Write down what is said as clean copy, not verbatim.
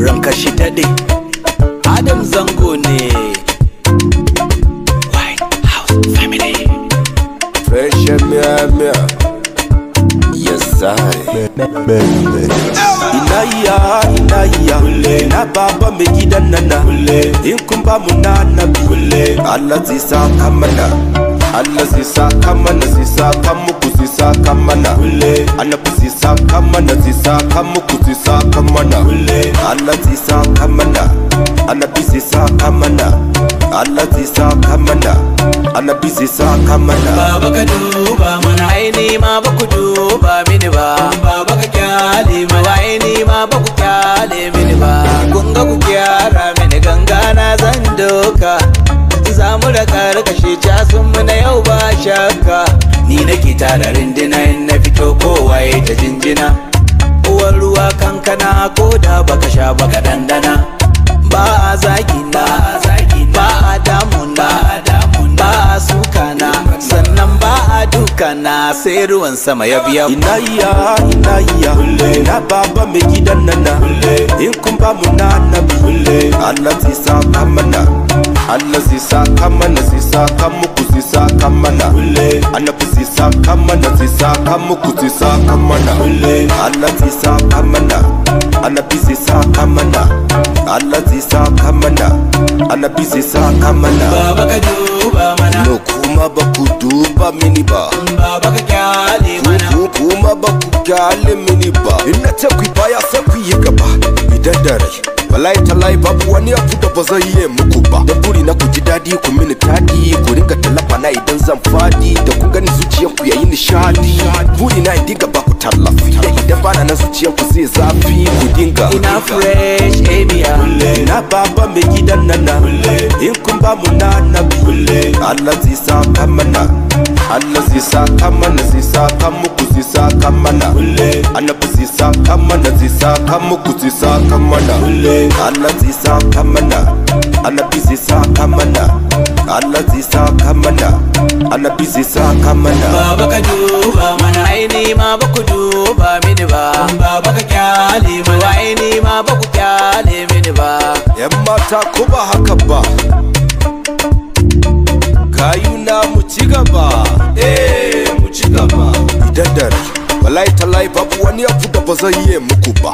ranka shi dade Adam Zango ne White House Family Fresh Mia Yes sir Inaya na baba mai gidan nana in kun ba mu na nabi Allah zai saka mana Allah zai saka mana zai saka muku zai saka mana annabi zai saka mana zai saka muku zai saka mana Allah zai saka mana annabi zai saka mana Allah zai saka mana annabi zai saka mana baba ka duba mana aini ma ba ku duba mini ba baba ka kyale mana aini ma ba ku kyale mini ba kun ga ku gyara mini gangana zan doka za mu da karkashe casun mu na yau ba shakka ni nake tara rindina in na fito kowa ya ta jinjina uwar ruwa kankana ko da baka sha baka dandana ba a zagina ba a damuna ba a sukana sannan ba a dukana sai ruwan sama ya biya inaya na baba mai gidan nana in kun ba mu na nabi Allah zai saka mana Allah zai saka mana zai saka muku zai saka mana annabi zai saka mana zai saka muku zai saka mana Allah zai saka mana annabi zai saka mana Allah zai saka mana annabi zai saka mana baba ka duba mana no kuma ba ku duba mini ba baba ka kyale mana kuma ba ku kyale mini ba ina ce ku baya sai ku yi gaba idan da rai wallahi tallahi babu wani abu da ba zai yi muku ba da buri na ku ji dadi ku mini tadi ku ringa tallafa na idan zan fadi da ku gani zuciyar ku yayi nishadi buri na dinga ba ku tallafi da idan bana na zuciyar ku zai zafi ku dinga ina fresh emia na baba mai gidan nana in kun ba mu na nabi Allah zai saka mana Allah zai saka mana zai saka muku zai saka mana annabi zai saka mana zai saka muku zai saka mana Allah zai saka mana annabi zai saka mana Allah zai saka mana annabi zai saka mana baba ka duba mana aini ma ba ku duba mini ba baba ka kyale mana aini ma ba ku kyale mini ba yan mata ko ba haka ba kayuna mu ci gaba mu ci gaba idan da rai wallahi tallahi babu wani abu da ba zan yi muku ba